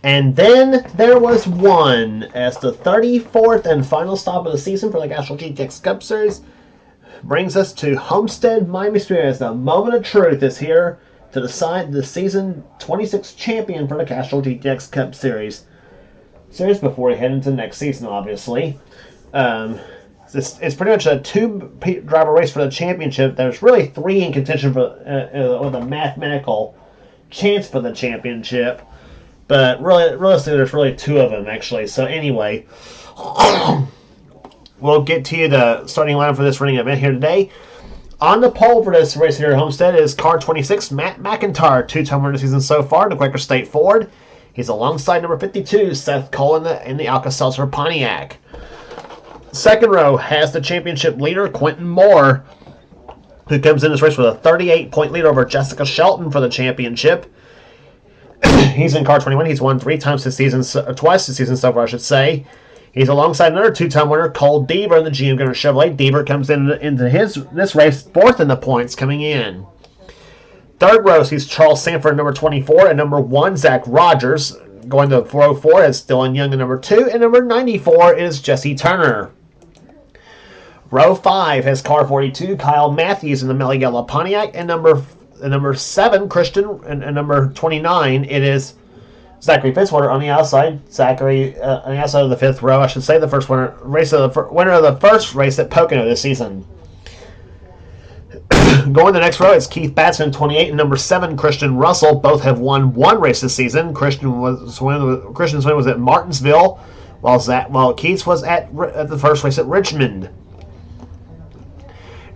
And then there was one, as the 34th and final stop of the season for the Castrol GTX Cup Series brings us to Homestead, Miami Springs. The moment of truth is here to decide the season 26 champion for the Castrol GTX Cup Series before we head into next season, obviously. It's pretty much a two-driver race for the championship. There's really three in contention for with a mathematical chance for the championship. But realistically, there's really two of them, actually. So anyway, we'll get to you the starting lineup for this running event here today. On the pole for this race here at Homestead is car 26, Matt McIntyre, two-time winner this season so far, the Quaker State Ford. He's alongside number 52, Seth Cole in the Alka-Seltzer Pontiac. Second row has the championship leader, Quentin Moore, who comes in this race with a 38-point lead over Jessica Shelton for the championship. He's in car 21. He's won twice this season so far, I should say. He's alongside another two-time winner, Cole Deaver, in the GM Gunner Chevrolet. Deaver comes into this race fourth in the points coming in. Third row sees Charles Sanford, number 24, and number 1, Zach Rogers. Going to 404 is Dylan Young in number 2, and number 94 is Jesse Turner. Row 5 has car 42, Kyle Matthews in the Melly Yellow Pontiac, and number 7, Christian, and number 29, it is Zachary Fitzwater on the outside. Zachary on the outside of the fifth row, I should say, the first winner of the first race at Pocono this season. Going to the next row, it's Keith Batson, 28, and number 7, Christian Russell. Both have won one race this season. Christian's win was at Martinsville, while Keith's was at the first race at Richmond.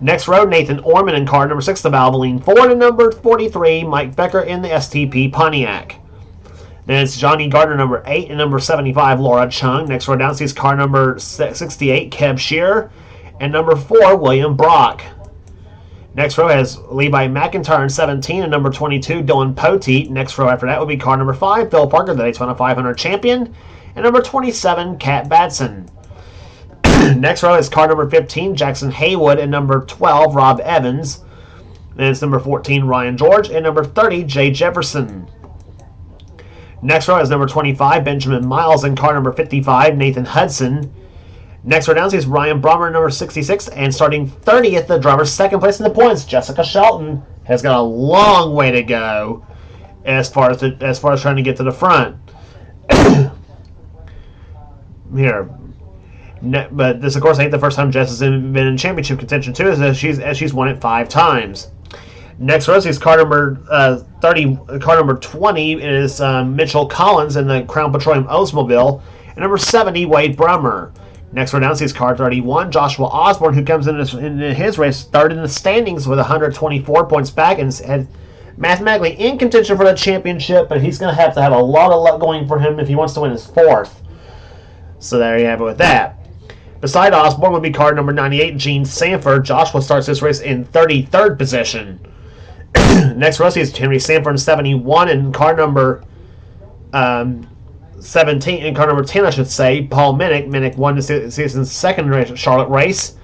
Next row, Nathan Orman in car number 6, the Valvoline Ford, and number 43, Mike Becker in the STP Pontiac. Then it's Johnny Gardner, number 8, and number 75, Laura Chung. Next row down sees car number 68, Kev Shearer, and number 4, William Brock. Next row has Levi McIntyre in 17 and number 22, Dylan Poteet. Next row after that would be car number 5, Phil Parker, the Daytona 500 champion, and number 27, Kat Batson. Next row is car number 15, Jackson Haywood, and number 12, Rob Evans. Then it's number 14, Ryan George, and number 30, Jay Jefferson. Next row is number 25, Benjamin Miles, and car number 55, Nathan Hudson. Next row down is Ryan Brommer, number 66, and starting 30th, the driver's second place in the points, Jessica Shelton, has got a long way to go as far as trying to get to the front. Here. But this, of course, ain't the first time Jess has been in championship contention too, as she's won it 5 times. Next row is car number 20 is Mitchell Collins in the Crown Petroleum Oldsmobile, and number 70, Wade Brummer. Next row down sees car 31, Joshua Osborne, who comes in his race third in the standings with 124 points back and mathematically in contention for the championship, but he's going to have a lot of luck going for him if he wants to win his 4th. So there you have it with that. Beside Osborne would be car number 98, Gene Sanford. Joshua starts this race in 33rd position. Next row is Henry Sanford in 71 and car number 17 and car number 10, I should say, Paul Minnick. Minnick won the season's second race, Charlotte race.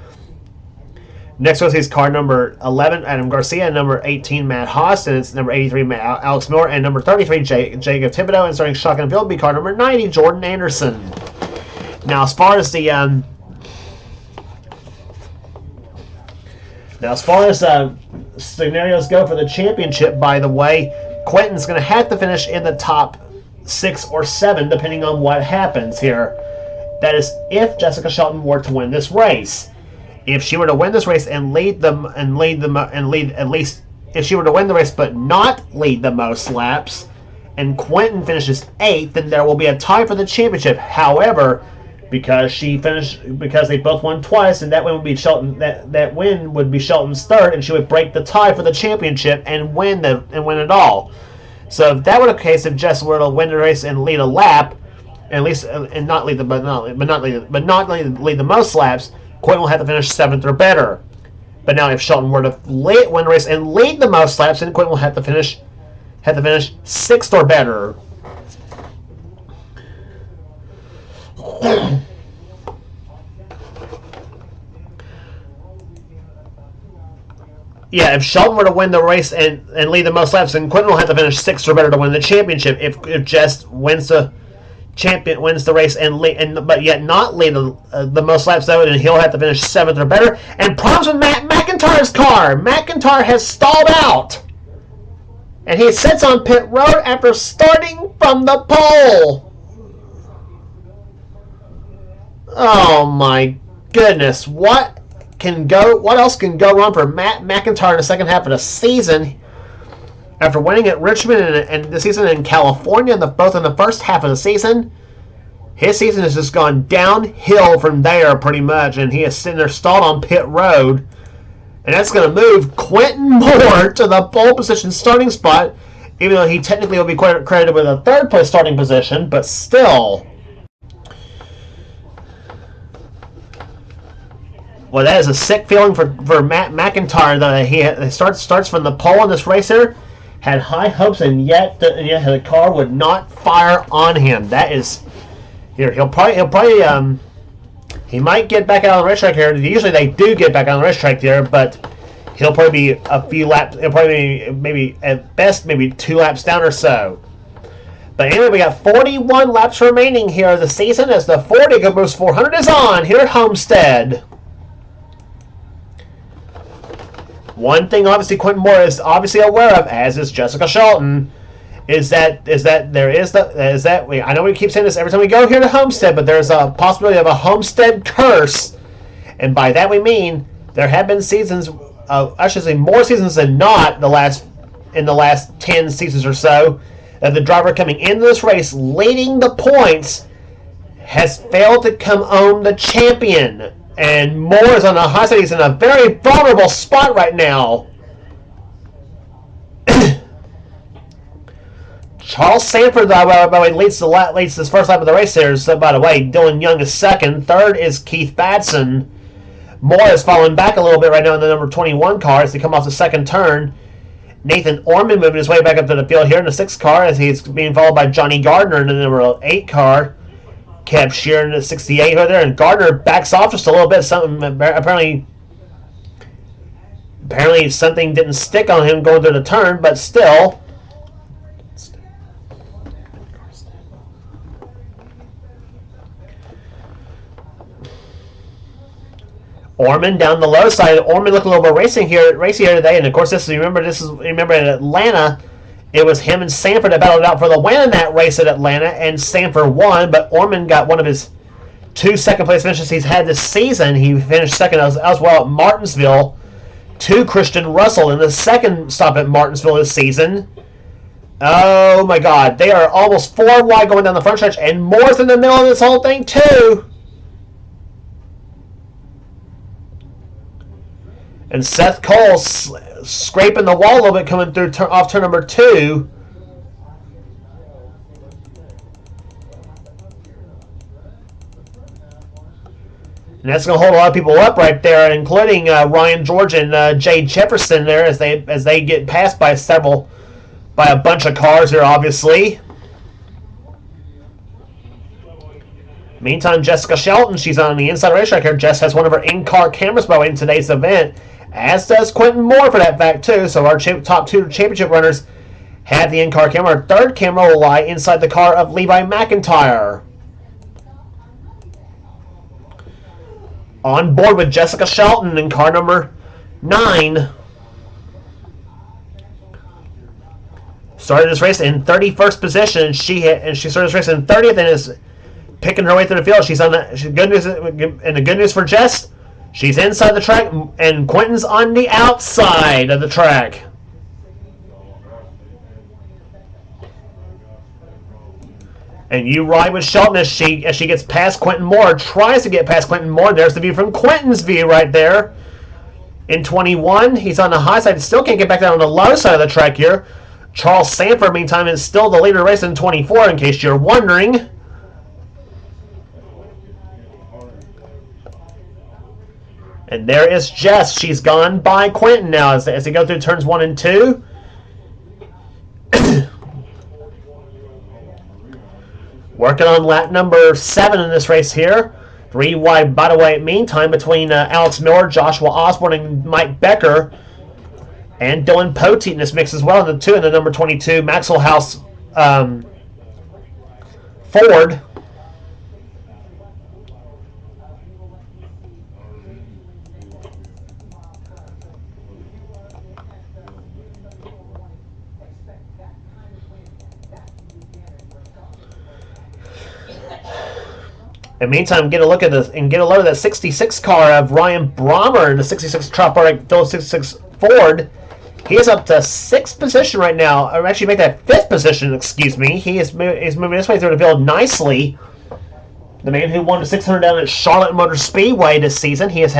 Next row is car number 11, Adam Garcia, and number 18, Matt Haas, and it's number 83, Alex Miller, and number 33, Jacob Thibodeau, and starting shotgun field would be car number 90, Jordan Anderson. Now, as far as scenarios go for the championship, by the way, Quentin's going to have to finish in the top 6 or 7, depending on what happens here. That is, if Jessica Shelton were to win this race. If she were to win this race and lead at least, if she were to win the race but not lead the most laps, and Quentin finishes 8th, then there will be a tie for the championship. However, because they both won twice, and that win would be Shelton's 3rd, and she would break the tie for the championship and win it all. So if that were the case, if Jess were to win the race and lead a lap, at least and not lead the most laps, Quentin will have to finish 7th or better. But now, if Shelton were to win the race and lead the most laps, then Quentin will have to finish 6th or better. Now, Yeah, if Shelton were to win the race and lead the most laps, then Quentin will have to finish 6th or better to win the championship. If Jess wins the race but yet not lead the most laps though, then he'll have to finish 7th or better. And problems with Matt McIntyre's car. McIntyre has stalled out, and he sits on pit road after starting from the pole. Oh my goodness! What else can go wrong for Matt McIntyre in the second half of the season? After winning at Richmond and the season in California, both in the first half of the season, his season has just gone downhill from there pretty much, and he is sitting there stalled on pit road. And that's going to move Quentin Moore to the pole position starting spot, even though he technically will be credited with a 3rd place starting position, but still. Well, that is a sick feeling for Matt McIntyre, that he starts from the pole in this race here. Had high hopes, and yet the car would not fire on him. That is here. He'll probably he might get back out on the racetrack here. Usually they do get back on the racetrack there, but he'll probably be a few laps. He'll probably be maybe at best maybe 2 laps down or so. But anyway, we got 41 laps remaining here of the season as the Ford EcoBoost 400 is on here at Homestead. One thing, obviously, Quentin Moore is obviously aware of, as is Jessica Shelton, is that I know we keep saying this every time we go here to Homestead, but there's a possibility of a Homestead curse, and by that we mean there have been seasons, I should say more seasons than not, in the last 10 seasons or so, that the driver coming into this race leading the points has failed to come home the champion. And Moore is on the high side. He's in a very vulnerable spot right now. Charles Sanford, by the way, leads this first lap of the race here. So, by the way, Dylan Young is 2nd. 3rd is Keith Batson. Moore is falling back a little bit right now in the number 21 car as they come off the 2nd turn. Nathan Orman moving his way back up to the field here in the 6th car as he's being followed by Johnny Gardner in the number 8 car. Kept Sheeran at 68 right there, and Gardner backs off just a little bit. Apparently something didn't stick on him going through the turn, but still. Orman down the low side. Orman looking a little bit racy here today, and of course remember at Atlanta. It was him and Sanford that battled out for the win in that race at Atlanta, and Sanford won, but Orman got one of his 2 second-place finishes he's had this season. He finished 2nd as well at Martinsville to Christian Russell in the 2nd stop at Martinsville this season. Oh, my God. They are almost 4 wide going down the front stretch, and Moore's in the middle of this whole thing, too. And Seth Cole scraping the wall a little bit coming through off turn number 2. And that's going to hold a lot of people up right there, including Ryan George and Jade Jefferson there as they get passed by a bunch of cars here, obviously. Meantime, Jessica Shelton, she's on the inside racetrack here. Jess has one of her in-car cameras by the way in today's event, as does Quentin Moore for that fact too. So our top 2 championship runners have the in-car camera. Our 3rd camera will lie inside the car of Levi McIntyre. On board with Jessica Shelton in car number 9. Started this race in 31st position. She started this race in 30th and is picking her way through the field. The good news for Jess, she's inside the track, and Quentin's on the outside of the track. And you ride with Shelton as she gets past Quentin Moore, tries to get past Quentin Moore. There's the view from Quentin's view right there. In 21, he's on the high side. Still can't get back down on the low side of the track here. Charles Sanford, meantime, is still the leader of the race in 24, in case you're wondering. And there is Jess. She's gone by Quentin now as they go through turns 1 and 2. Working on lap number 7 in this race here. 3 wide, by the way, meantime, between Alex Miller, Joshua Osborne, and Mike Becker. And Dylan Poteet in this mix as well, in the number 22 Maxwell House Ford. In the meantime, get a look at this and get a load of that 66 car of Ryan Brommer in the 66 Tropic Phillips 66 Ford. He is up to 6th position right now. Or actually, make that 5th position. Excuse me. He's moving this way through the field nicely. The man who won the 600 down at Charlotte Motor Speedway this season. He's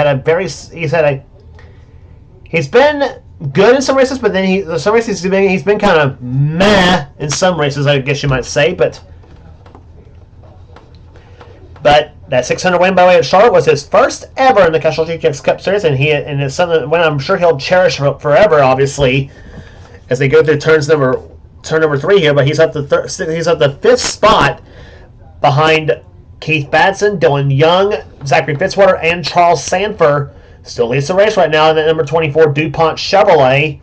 been good in some races, but then some races he's been kind of meh in some races, I guess you might say, but that 600 win by way of Charlotte was his first ever in the Castrol GTX Cup Series, and it's something when I'm sure he'll cherish forever, obviously, as they go through turn number 3 here. But he's up the 5th spot behind Keith Batson, Dylan Young, Zachary Fitzwater, and Charles Sanford. Still leads the race right now in the number 24 DuPont Chevrolet.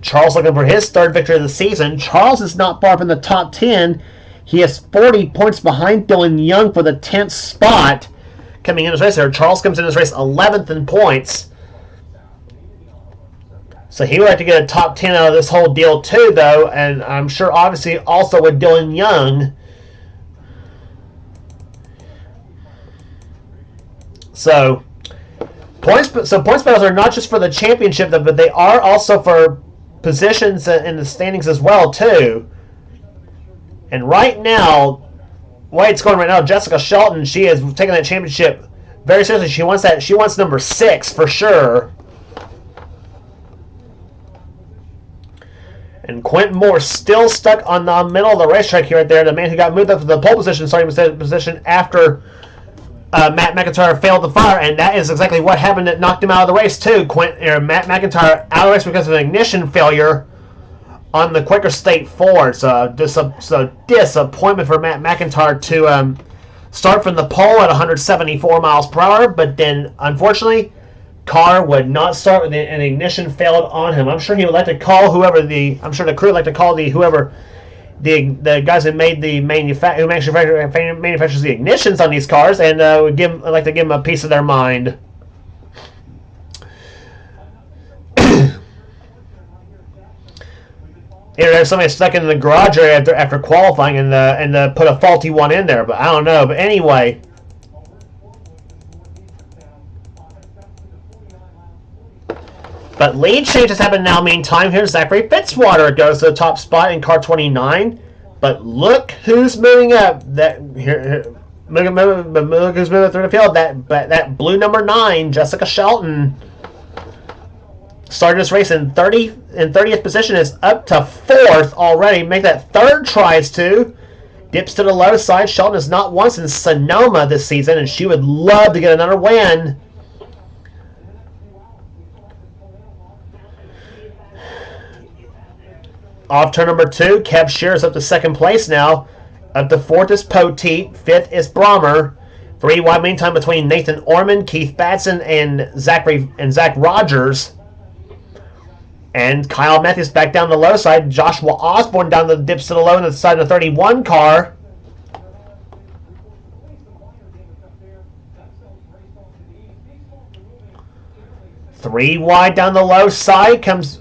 Charles looking for his 3rd victory of the season. Charles is not far from the top 10. He has 40 points behind Dylan Young for the 10th spot coming in this race here. Charles comes in this race 11th in points. So he would like to get a top 10 out of this whole deal too, though, and I'm sure obviously also with Dylan Young. So points battles are not just for the championship, but they are also for positions in the standings as well too. And right now, the way it's going right now, Jessica Shelton, she is taking that championship very seriously. She wants number 6 for sure. And Quentin Moore still stuck on the middle of the racetrack here right there. The man who got moved up to the pole position, starting position after Matt McIntyre failed the fire, and that is exactly what happened that knocked him out of the race too. Matt McIntyre out of the race because of an ignition failure on the Quaker State Ford. So disappointment for Matt McIntyre to start from the pole at 174 miles per hour, but then unfortunately, car would not start with an ignition failed on him. I'm sure he would like to call I'm sure the crew would like to call the guys who made the manufactures the ignitions on these cars, and would like to give them a piece of their mind. There's somebody stuck in the garage area after qualifying and put a faulty one in there, but I don't know. But anyway, but lead changes happen now. Meantime, here's Zachary Fitzwater goes to the top spot in car 29. But look who's moving up. Look who's moving through the field. That blue number 9, Jessica Shelton, started this race in 30th position, is up to 4th already. Make that 3rd tries to. Dips to the low side. Shelton is not once in Sonoma this season, and she would love to get another win. Off turn number 2, Kev Shear is up to 2nd place now. Up to 4th is Poteet. 5th is Brommer. 3 wide meantime between Nathan Orman, Keith Batson, and Zach Rogers. And Kyle Matthews back down the low side. Joshua Osborne down the dips to the low on the side of the 31 car. Three wide down the low side comes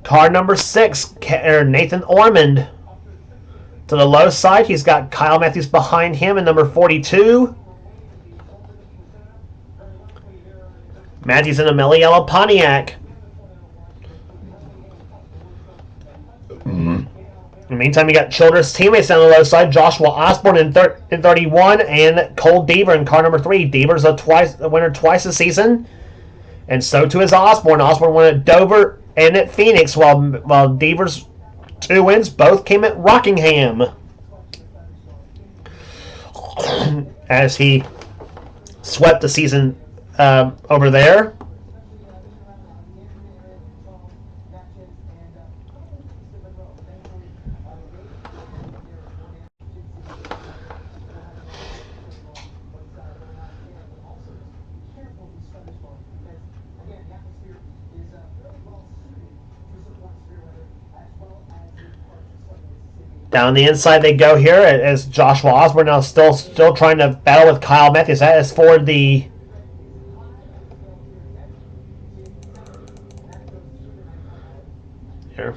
car number 6, Nathan Ormond. To the low side, he's got Kyle Matthews behind him in number 42. Matthews in a mellow yellow Pontiac. In the meantime, you got Childress teammates down the low side. Joshua Osborne in 31 and Cole Deaver in car number 3. Deaver's a winner twice this season. And so too is Osborne. Osborne won at Dover and at Phoenix, while Deaver's 2 wins both came at Rockingham. As he swept the season over there. Down the inside they go here as Joshua Osborne now still trying to battle with Kyle Matthews. That is for the here.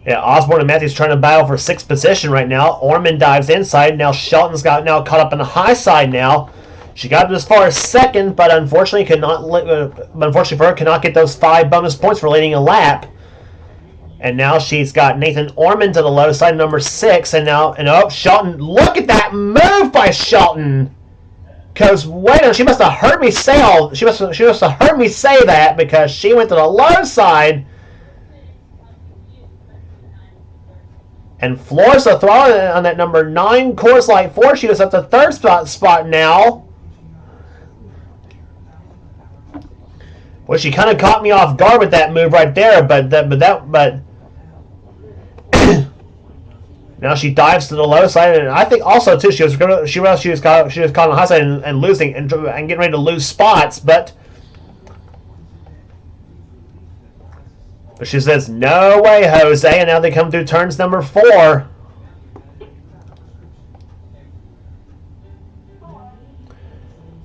Yeah, Osborne and Matthews trying to battle for 6th position right now. Orman dives inside. Now Shelton's got now caught up in the high side now. She got as far as 2nd, but unfortunately for her, could not get those 5 bonus points for leading a lap. And now she's got Nathan Orman to the low side, number 6, and Shelton. Look at that move by Shelton. Because wait, she must have heard me say she must have heard me say that, because she went to the low side. And Florissa throwing on that number 9 Coors Light 4. She was at the 3rd spot now. Well, she kind of caught me off guard with that move right there, but now she dives to the low side, and I think also too she realized she was caught on the high side and losing and getting ready to lose spots, but she says, no way, Jose. And now they come through turns number 4.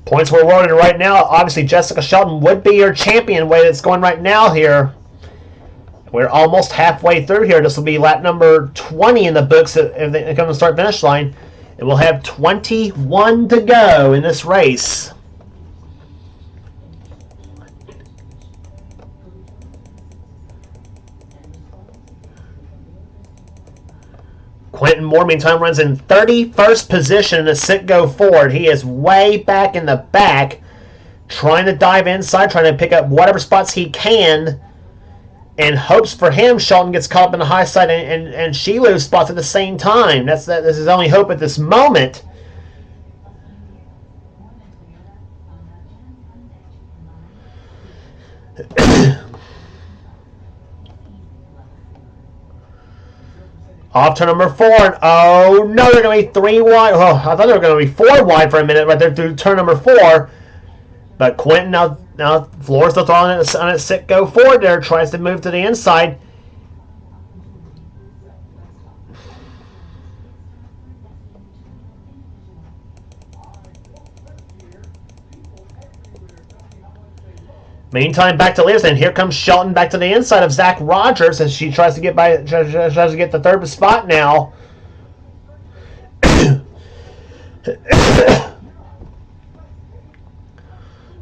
Points were awarded right now. Obviously, Jessica Shelton would be your champion the way it's going right now here. We're almost halfway through here. This will be lap number 20 in the books if they come to start-finish line. And we'll have 21 to go in this race. Quentin Moore, meantime, runs in 31st position in the sit-go forward. He is way back in the back, trying to dive inside, trying to pick up whatever spots he can, and hopes for him Shelton gets caught up in the high side and she loses spots at the same time. This is his only hope at this moment. Off to number 4, and oh no, they're going to be 3 wide. Oh, I thought they were going to be 4 wide for a minute right there through turn number 4. But Quentin now Floor's still throwing it on its sit-go forward there, tries to move to the inside. Meantime, back to Liz, and here comes Shelton back to the inside of Zach Rogers as she tries to get the 3rd spot now.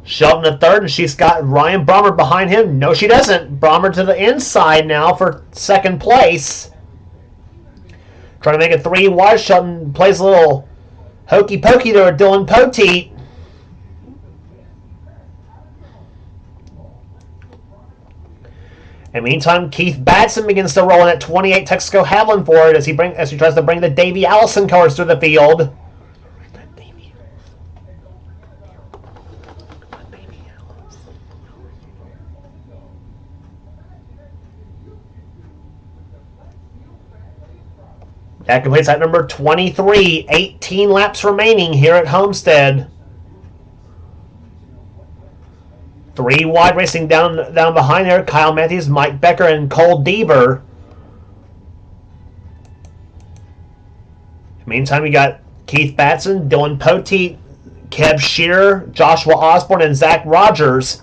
Shelton at 3rd, and she's got Ryan Brommer behind him. No, she doesn't. Brommer to the inside now for 2nd place. Trying to make it 3 wide. Shelton plays a little hokey pokey to Dylan Poteet. And meantime, Keith Batson begins to roll in at 28 Texaco Havlin forward as he tries to bring the Davey Allison cars through the field. That completes at number 23. 18 laps remaining here at Homestead. 3 wide racing down behind there. Kyle Matthews, Mike Becker, and Cole Deaver. Meantime, we got Keith Batson, Dylan Poteet, Kev Shearer, Joshua Osborne, and Zach Rogers.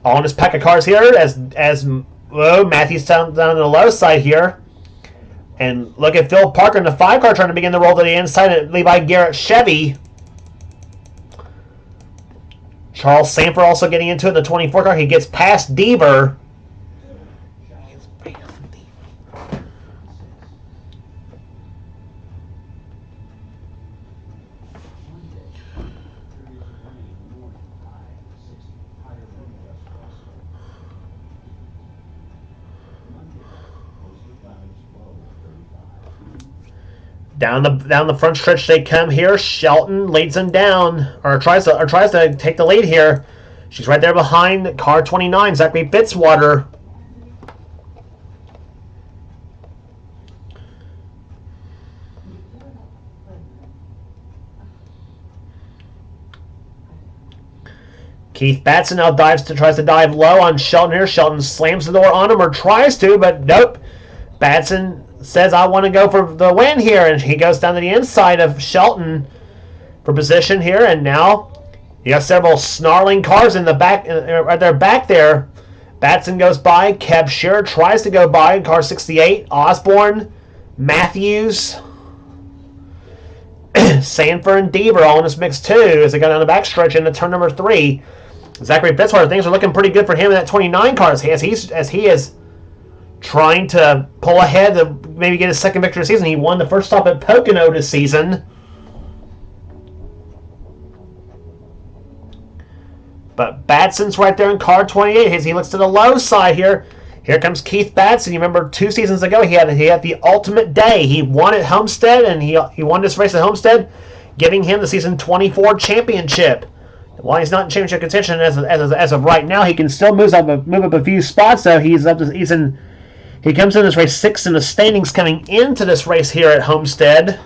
All in his pack of cars here as Matthews down the low side here. And look at Phil Parker in the 5 car trying to begin the roll to the inside at Levi Garrett Chevy. Charles Sanford also getting into it in the 24 car. He gets past Deaver. Down the front stretch they come here. Shelton leads them down, or tries to take the lead here. She's right there behind car 29, Zachary Fitzwater. Keith Batson now tries to dive low on Shelton here. Shelton slams the door on him, or tries to, but nope. Batson says, I want to go for the win here, and he goes down to the inside of Shelton for position here, and now you got several snarling cars in the back, right there, back there. Batson goes by. Kev Shearer tries to go by. Car 68. Osborne, Matthews, Sanford, and Deaver all in this mix too as they go down the backstretch into turn number 3. Zachary Fitzwater, things are looking pretty good for him in that 29 car as he is trying to pull ahead to maybe get his second victory of the season. He won the first stop at Pocono this season. But Batson's right there in car 28 as he looks to the low side here. Here comes Keith Batson. You remember 2 seasons ago he had the ultimate day. He won at Homestead, and he won this race at Homestead, giving him the season 24 championship. While he's not in championship contention as of right now, he can still move up a few spots. So he comes in this race 6th in the standings coming into this race here at Homestead.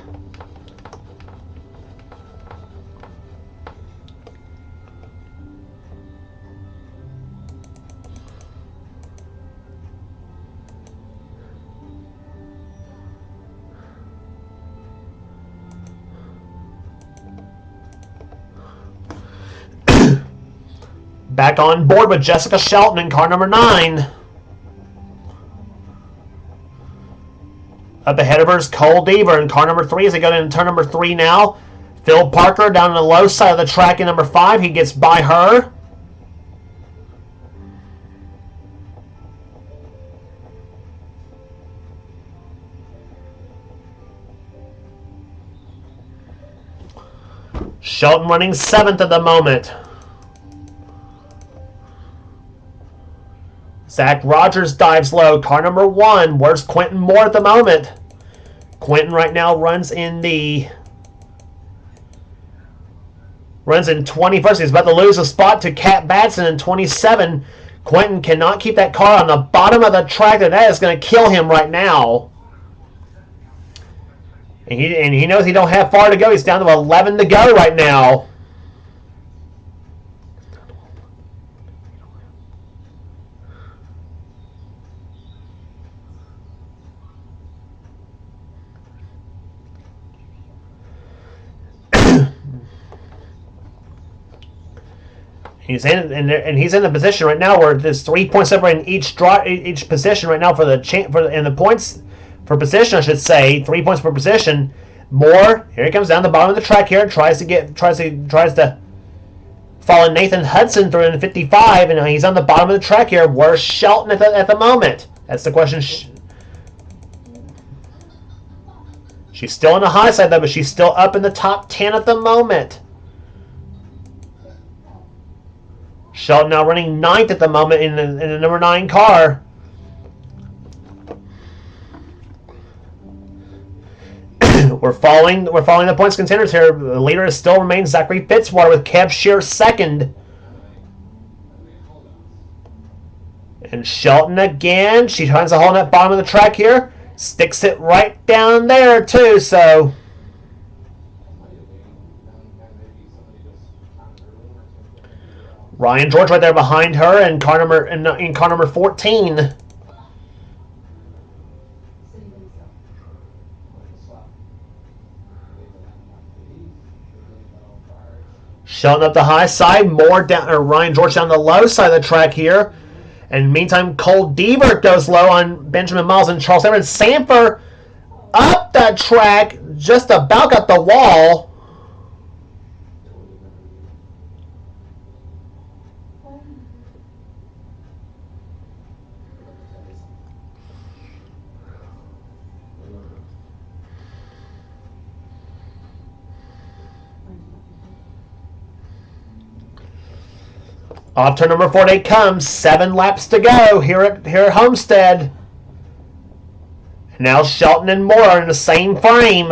Back on board with Jessica Shelton in car number 9. Up ahead of her is Cole Deaver in car number 3 as they go into turn number 3 now. Phil Parker down on the low side of the track in number 5. He gets by her. Shelton running 7th at the moment. Zach Rogers dives low. Car number 1. Where's Quentin Moore at the moment? Quentin right now runs in 21st. He's about to lose a spot to Cat Batson in 27. Quentin cannot keep that car on the bottom of the track. That is going to kill him right now. And he knows he don't have far to go. He's down to 11 to go right now. He's in a position right now where there's 3 points separating each position right now for the points for position, I should say. 3 points per position. Moore, here he comes down the bottom of the track here, tries to follow Nathan Hudson through in 55, and he's on the bottom of the track here. Where's Shelton at the moment? That's the question. She's still on the high side though, but she's still up in the top 10 at the moment. Shelton now running 9th at the moment in the number 9 car. We're following the points contenders here. The leader still remains Zachary Fitzwater with Kev Shearer 2nd. And Shelton again. She tries to hold that bottom of the track here. Sticks it right down there too, so... Ryan George right there behind her in car number 14. Shelton up the high side, Ryan George down the low side of the track here. And meantime, Cole Deaver goes low on Benjamin Miles and Charles Everett. Sanford up the track, just about got the wall. Off turn number 4 they come. 7 laps to go here at Homestead. Now Shelton and Moore are in the same frame.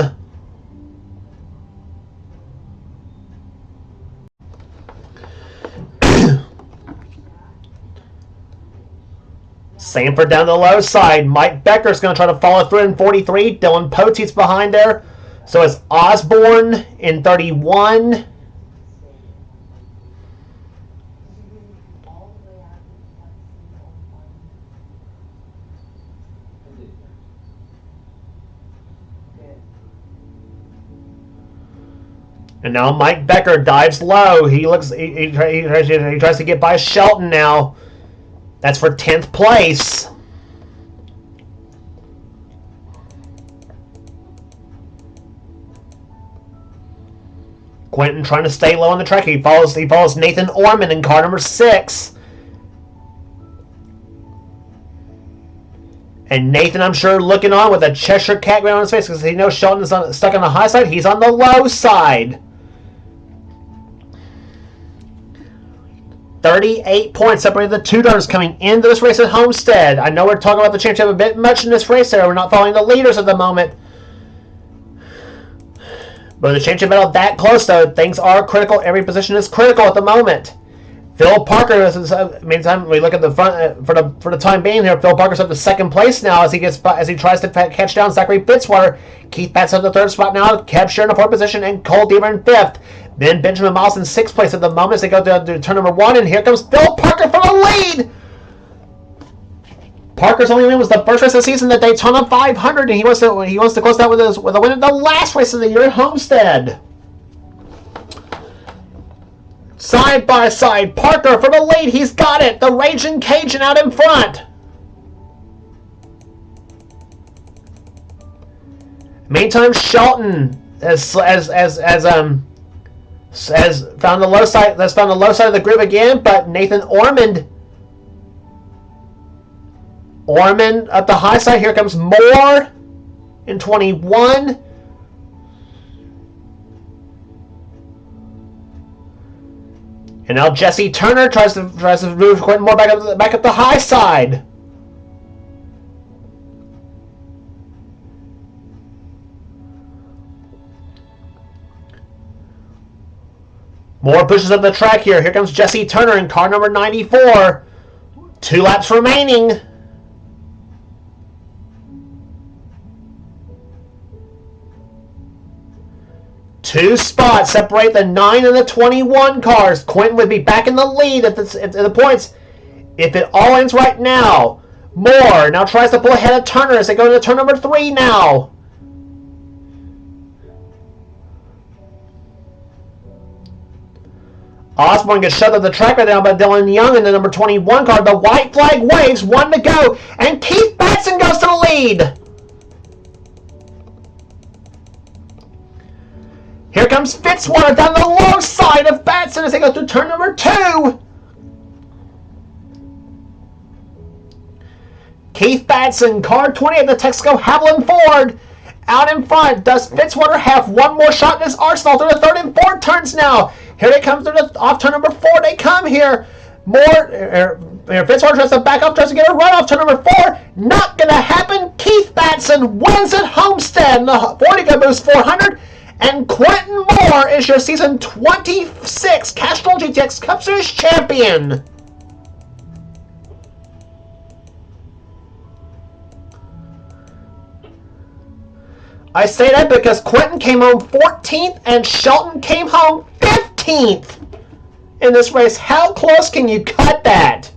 Sanford down the low side. Mike Becker's going to try to follow through in 43. Dylan Poteet's behind there. So it's Osborne in 31. And now Mike Becker dives low. He tries to get by Shelton now. That's for 10th place. Quentin trying to stay low on the track. He follows Nathan Orman in car number 6. And Nathan, I'm sure, looking on with a Cheshire Cat grin on his face because he knows Shelton is stuck on the high side. He's on the low side. 38 points separating the two drivers coming into this race at Homestead. I know we're talking about the championship a bit much in this race there. We're not following the leaders at the moment. But the championship battle that close, though, things are critical. Every position is critical at the moment. Phil Parker, meantime, we look at the front for the time being here. Phil Parker's up to 2nd place now as he tries to catch down Zachary Fitzwater. Keith Batts up the 3rd spot now. Kev Shear in the 4th position, and Cole Deaver in 5th. Then Benjamin Miles in 6th place at the moment as they go to turn number 1, and here comes Phil Parker for the lead. Parker's only win was the first race of the season, the Daytona 500, and he wants to close that with a win at the last race of the year at Homestead. Side by side, Parker for the lead. He's got it. The Raging Cajun out in front. Meantime, Shelton has found the low side. That's found the low side of the group again. But Nathan Ormond at the high side. Here comes Moore in 21. And now Jesse Turner tries to move Quentin Moore back up the high side. Moore pushes up the track here. Here comes Jesse Turner in car number 94. 2 laps remaining. Two spots separate the 9 and the 21 cars. Quentin would be back in the lead at the points if it all ends right now. Moore now tries to pull ahead of Turner as they go to turn number 3 now. Osborne gets shoved up the track right now by Dylan Young in the number 21 car. The white flag waves, 1 to go, and Keith Batson goes to the lead. Here comes Fitzwater down the low side of Batson as they go through turn number 2. Keith Batson, car 20 at the Texaco Haviland Ford. Out in front, does Fitzwater have one more shot in his arsenal through the 3rd and 4th turns now? Here they come through off turn number 4. They come here. Fitzwater tries to back up, tries to get a run off turn number 4. Not going to happen. Keith Batson wins at Homestead in the 40 Boost 400. And Quentin Moore is your season 26 Castrol GTX Cup Series champion. I say that because Quentin came home 14th and Shelton came home 15th in this race. How close can you cut that?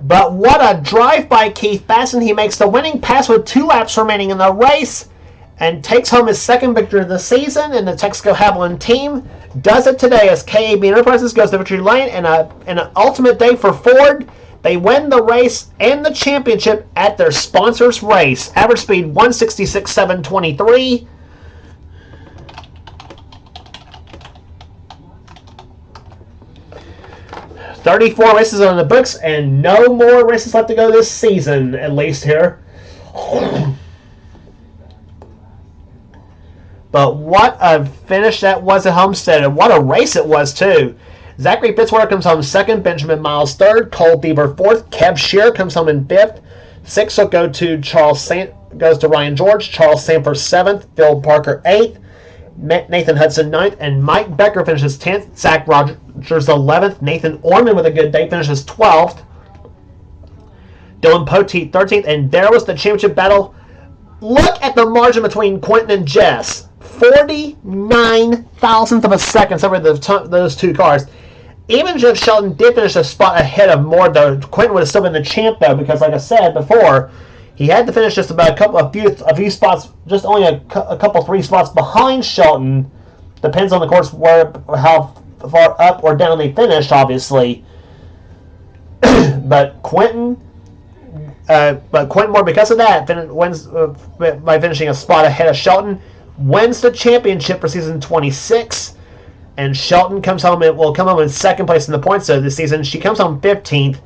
But what a drive by Keith Batson. He makes the winning pass with 2 laps remaining in the race and takes home his 2nd victory of the season. And the Texaco Haviland team does it today as KAB Enterprises goes to victory lane in an ultimate day for Ford. They win the race and the championship at their sponsors race. Average speed 166.723. $34 races on the books, and no more races left to go this season, at least here. But what a finish that was at Homestead, and what a race it was, too. Zachary Fitzwater comes home 2nd, Benjamin Miles 3rd, Cole Deaver 4th, Kev Shear comes home in 5th. 6th will go to goes to Ryan George, Charles Sanford 7th, Phil Parker 8th. Nathan Hudson 9th, and Mike Becker finishes 10th. Zach Rogers 11th. Nathan Orman with a good day finishes 12th. Dylan Poteet 13th, and there was the championship battle. Look at the margin between Quentin and Jess. 49 thousandths of a second separated those two cars. Even if Shelton did finish a spot ahead of Moore, though, Quentin would have still been the champ, though, because, like I said before, he had to finish just about a few spots, just only a couple, 3 spots behind Shelton. Depends on the course how far up or down they finished, obviously. But Quentin Moore, because of that, wins by finishing a spot ahead of Shelton, wins the championship for season 26. And Shelton will come home in second place in the points of this season. She comes home 15th.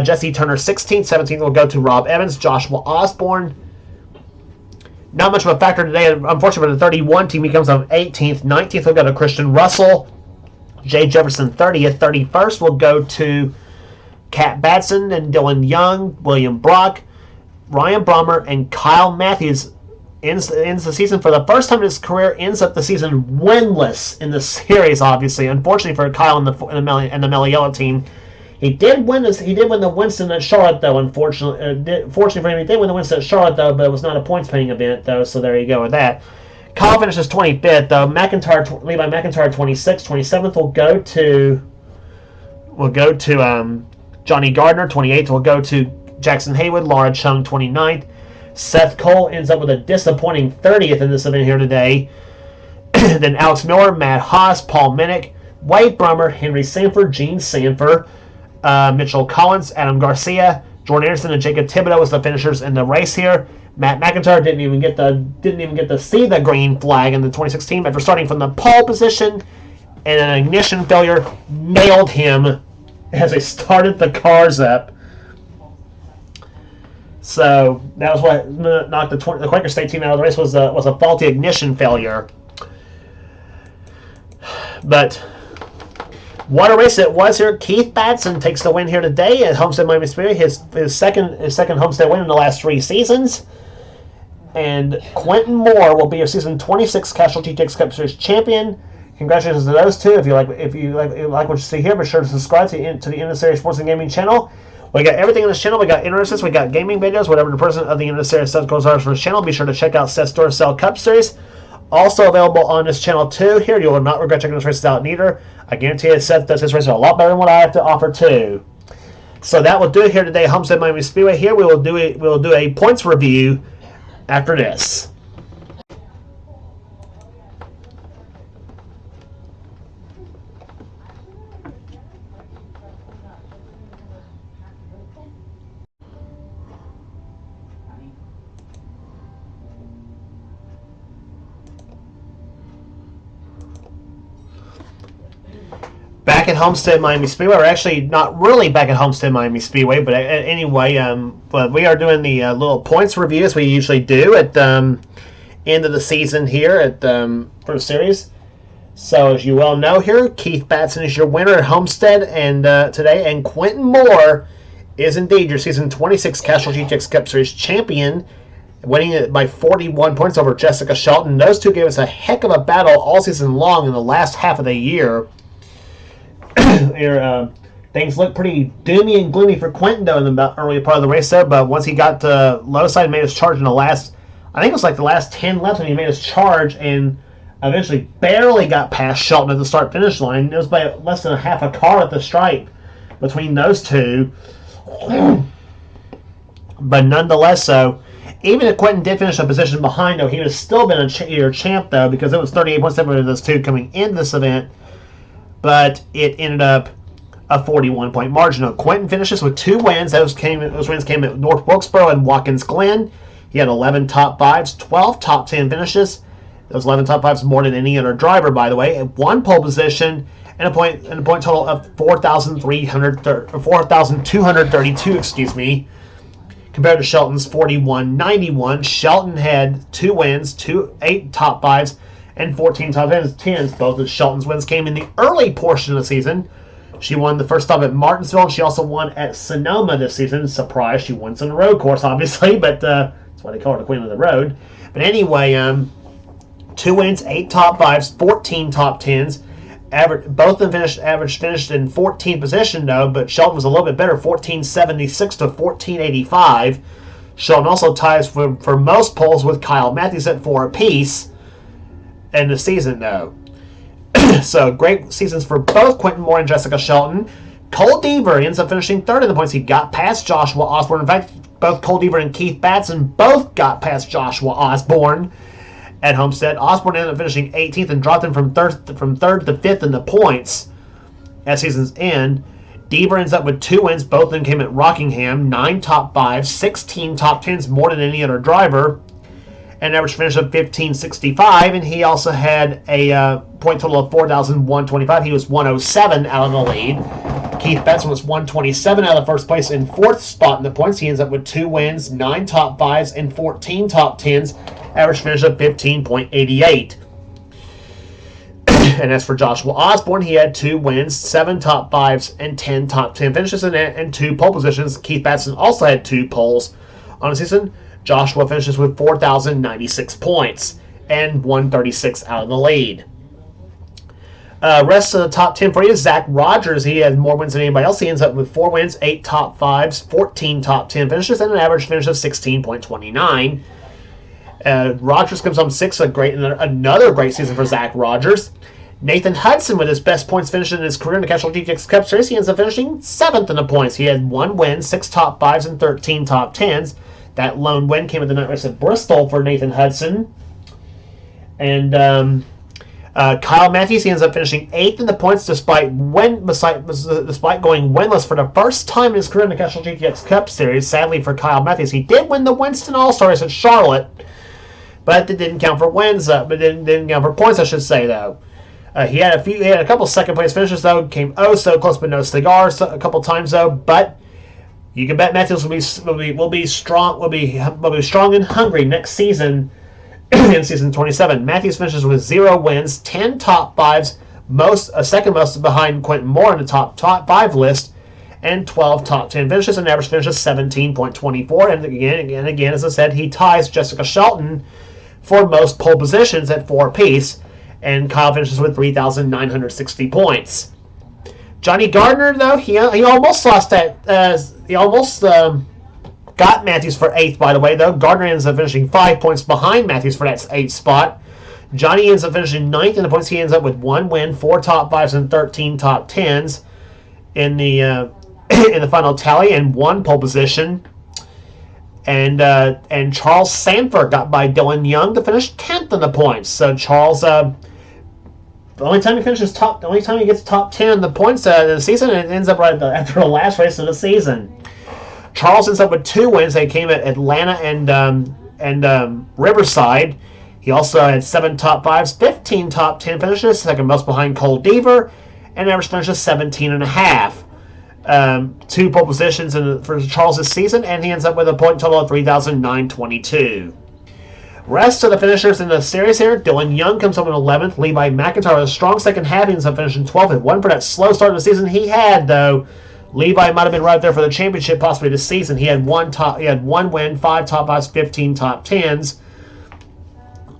Jesse Turner 16th. 17th will go to Rob Evans. Joshua Osborne. Not much of a factor today, unfortunately, for the 31 team. He comes home 18th. 19th will go to Christian Russell. Jay Jefferson 30th. 31st will go to Kat Batson and Dylan Young. William Brock. Ryan Brommer and Kyle Matthews ends the season for the first time in his career, ends up the season winless in the series, obviously. Unfortunately for Kyle and the Meliella team. He did win the Winston at Charlotte, though, unfortunately. Fortunately for him, he did win the Winston at Charlotte, though, but it was not a points-paying event, though, so there you go with that. Kyle finishes 25th, though. Levi McIntyre 26th. 27th will go to Johnny Gardner. 28th will go to Jackson Haywood. Laura Chung 29th. Seth Cole ends up with a disappointing 30th in this event here today. Then Alex Miller, Matt Haas, Paul Minnick, Wade Brummer, Henry Sanford, Gene Sanford, Mitchell Collins, Adam Garcia, Jordan Anderson, and Jacob Thibodeau was the finishers in the race here. Matt McIntyre didn't even get to see the green flag in the 2016 after starting from the pole position, and an ignition failure nailed him as they started the cars up. So that was what knocked the Quaker State team out of the race, was a faulty ignition failure. But what a race it was here. Keith Batson takes the win here today at Homestead Miami Speedway, his second Homestead win in the last 3 seasons. And Quentin Moore will be your season 26 Castrol GTX Cup Series champion. Congratulations to those two. If you like what you see here, be sure to subscribe to the NNSCRA Sports and Gaming channel. We got everything on this channel. We got interests, we got gaming videos, whatever the person of the NNSCRA set goals are for this channel. Be sure to check out Set Store Sell Cup Series. Also available on this channel too. Here, you will not regret checking this races out neither. I guarantee you, Seth does his races a lot better than what I have to offer too. So that will do it here today, Homestead Miami Speedway. Here we will do a points review after this. Back at Homestead Miami Speedway, or actually not really back at Homestead Miami Speedway, but anyway, but we are doing the little points review as we usually do at end of the season here for the series. So as you well know here, Keith Batson is your winner at Homestead and today, and Quentin Moore is indeed your season 26 Castrol GTX Cup Series champion, winning it by 41 points over Jessica Shelton. Those two gave us a heck of a battle all season long in the last half of the year. Things looked pretty doomy and gloomy for Quentin, though, in the early part of the race there, but once he got to low side and made his charge in the last, I think it was like the last 10 laps when he made his charge and eventually barely got past Shelton at the start-finish line. It was by less than a half a car at the stripe between those two. But nonetheless, so even if Quentin did finish a position behind, though, he would have still been a champ, though, because it was 38.7 of those two coming into this event. But it ended up a 41-point margin. Now, Quentin finishes with 2 wins. Those wins came at North Wilkesboro and Watkins Glen. He had 11 top 5s, 12 top 10 finishes. Those 11 top 5s more than any other driver, by the way. And 1 pole position and a point total of 4,232. Excuse me. Compared to Shelton's 4,191. Shelton had 2 wins, 8 top 5s. And 14 top 10s. Both of Shelton's wins came in the early portion of the season. She won the first stop at Martinsville, and she also won at Sonoma this season. Surprise, she won some road course, obviously, but that's why they call her the Queen of the Road. But anyway, 2 wins, 8 top 5s, 14 top 10s. Both of them finished in 14th position, though, but Shelton was a little bit better, 1476 to 1485. Shelton also ties for most poles with Kyle Matthews at 4 apiece. in the season, though. So great seasons for both Quentin Moore and Jessica Shelton. Cole Deaver ends up finishing third in the points. He got past Joshua Osborne. In fact, both Cole Deaver and Keith Batson both got past Joshua Osborne at Homestead. Osborne ended up finishing 18th and dropped him from third to 5th in the points at season's end. Deaver ends up with 2 wins. Both of them came at Rockingham. 9 top 5s, 16 top 10s, more than any other driver. An average finish of 1565, and he also had a point total of 4,125. He was 107 out of the lead. Keith Batson was 127 out of first place in 4th spot in the points. He ends up with 2 wins, 9 top 5s, and 14 top 10s. Average finish of 15.88. And as for Joshua Osborne, he had 2 wins, 7 top 5s, and 10 top 10 finishes, and 2 pole positions. Keith Batson also had 2 poles on the season. Joshua finishes with 4,096 points and 136 out of the lead. Rest of the top 10 for you is Zach Rogers. He had more wins than anybody else. He ends up with 4 wins, 8 top 5s, 14 top 10 finishes, and an average finish of 16.29. Rogers comes on 6th. Another great season for Zach Rogers. Nathan Hudson with his best points finish in his career in the Castrol GTX Cup Series. He ends up finishing 7th in the points. He had 1 win, 6 top 5s, and 13 top 10s. That lone win came at the night race at Bristol for Nathan Hudson. And Kyle Matthews, he ends up finishing 8th in the points despite going winless for the first time in his career in the Castrol GTX Cup Series. Sadly for Kyle Matthews, he did win the Winston All-Stars at Charlotte, but it didn't count for wins. But didn't count for points, I should say, though. He had a couple second place finishes though. Came so close, but no cigars a couple times though. But you can bet Matthews will be strong and hungry next season in season 27. Matthews finishes with 0 wins, 10 top 5s, second most behind Quentin Moore in the top 5 list, and 12 top 10 finishes, and average finish of 17.24. And again, as I said, he ties Jessica Shelton for most pole positions at 4 apiece, and Kyle finishes with 3,960 points. Johnny Gardner, though, he almost lost that. He almost got Matthews for 8th, by the way, though. Gardner ends up finishing 5 points behind Matthews for that 8th spot. Johnny ends up finishing 9th in the points. He ends up with 1 win, 4 top 5s, and 13 top 10s in the final tally, and 1 pole position. And Charles Sanford got by Dylan Young to finish 10th in the points. So Charles, the only time he gets top 10 in the points in the season, it ends up right after the last race of the season. Charles ends up with 2 wins. They came at Atlanta and Riverside. He also had 7 top 5s, 15 top 10 finishes, second most behind Cole Deaver, and average finish of 17.5. 2 pole positions for Charles this season, and he ends up with a point total of 3,922. Rest of the finishers in the series here, Dylan Young comes up in 11th. Levi McIntyre with a strong second half. He ends up finishing 12th. It wasn't for that slow start of the season he had, though. Levi might have been right there for the championship possibly this season. He had 1 win, 5 top 5s, 15 top 10s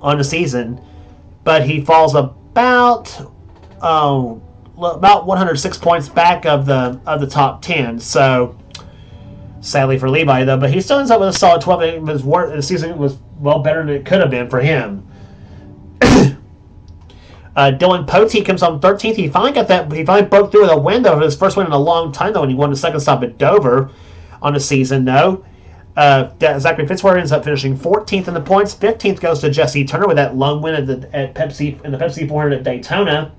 on the season. But he falls about 106 points back of the top 10. So sadly for Levi, though, but he still ends up with a solid 12. The season was well better than it could have been for him. Dylan Potee comes on 13th. He finally broke through with a win, though, for his first win in a long time, though, when he won the second stop at Dover on the season, though. Zachary Fitzwater ends up finishing 14th in the points. 15th goes to Jesse Turner with that lone win at Pepsi in the Pepsi 400 at Daytona.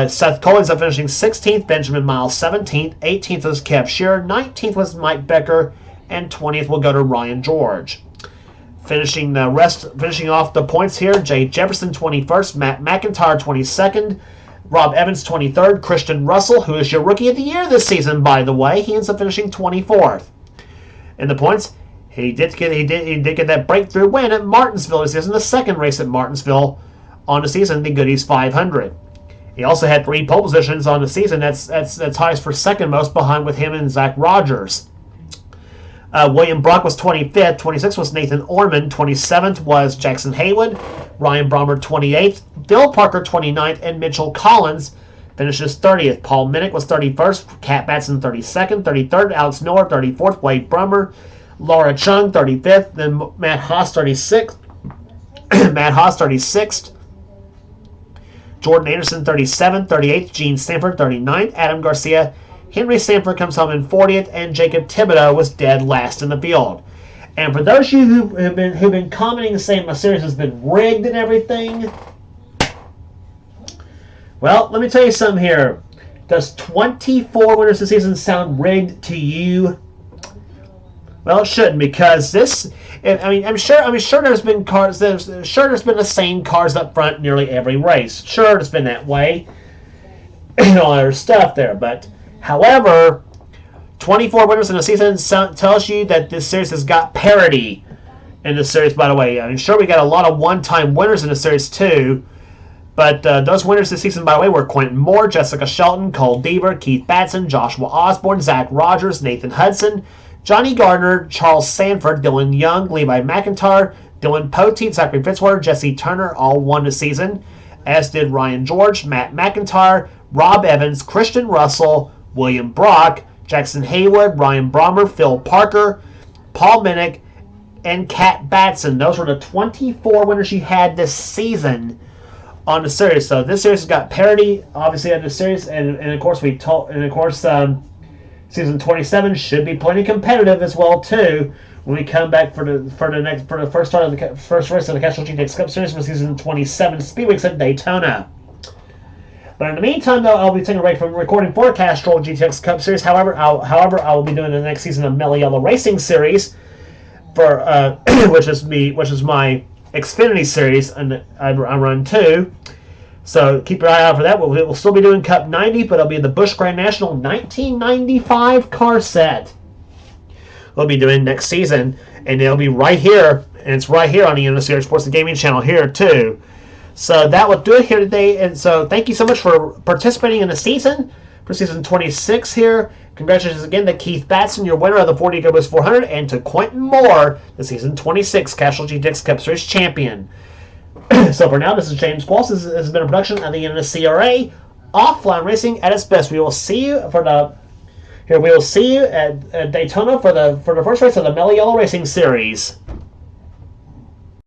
Seth Cole ends up finishing 16th. Benjamin Miles 17th. 18th was Kev Shearer. 19th was Mike Becker, and 20th will go to Ryan George. Finishing off the points here, Jay Jefferson 21st, Matt McIntyre 22nd, Rob Evans 23rd, Christian Russell, who is your Rookie of the Year this season, by the way, he ends up finishing 24th. In the points, he did get that breakthrough win at Martinsville this season, the second race at Martinsville on the season, the Goodies 500. He also had 3 pole positions on the season. That's highest for second most behind with him and Zach Rogers. William Brock was 25th. 26th was Nathan Orman. 27th was Jackson Haywood. Ryan Brommer 28th. Bill Parker 29th. And Mitchell Collins finishes 30th. Paul Minnick was 31st. Cat Batson 32nd. 33rd. Alex Miller 34th. Wade Brummer. Laura Chung 35th. Then Matt Haas 36th. Matt Haas 36th. Jordan Anderson, 37th. 38th, Gene Sanford, 39th. Adam Garcia. Henry Sanford comes home in 40th, and Jacob Thibodeau was dead last in the field. And for those of you who've been commenting and saying my series has been rigged and everything, well, let me tell you something here. Does 24 winners this season sound rigged to you? Well, it shouldn't, because this. I mean, I'm sure there's been cars. There's been the same cars up front nearly every race. Sure, it's been that way. And all other stuff there, but however, 24 winners in the season tells you that this series has got parity in the series. By the way, I'm sure we got a lot of one-time winners in the series too. But those winners this season, by the way, were Quentin Moore, Jessica Shelton, Cole Deaver, Keith Batson, Joshua Osborne, Zach Rogers, Nathan Hudson, Johnny Gardner, Charles Sanford, Dylan Young, Levi McIntyre, Dylan Poteet, Zachary Fitzwater, Jesse Turner, all won the season, as did Ryan George, Matt McIntyre, Rob Evans, Christian Russell, William Brock, Jackson Haywood, Ryan Brommer, Phil Parker, Paul Minnick, and Kat Batson. Those were the 24 winners you had this season on the series. So this series has got parity, obviously, on the series, and of course season 27 should be plenty competitive as well too when we come back for the first race of the Castrol GTX Cup Series for season 27 Speedweeks at Daytona. But in the meantime, though, I'll be taking a break from recording for Castrol GTX Cup Series. However, I will be doing the next season of Mellow Yellow Racing Series, for which is my Xfinity Series, and I run too. So keep your eye out for that. We'll still be doing Cup 90, but it'll be the Busch Grand National 1995 car set we'll be doing next season, and it'll be right here, and it's right here on the NNSCRA Sports and Gaming channel here too. So that will do it here today, and so thank you so much for participating in the season, for season 26 here. Congratulations again to Keith Batson, your winner of the 40 EcoBoost 400, and to Quentin Moore, the season 26 Castrol GTX Cup Series champion. So for now, this is James Qualls. This has been a production of the NNSCRA Offline Racing at its best. We will see you at Daytona for the first race of the Mellow Yellow Racing Series.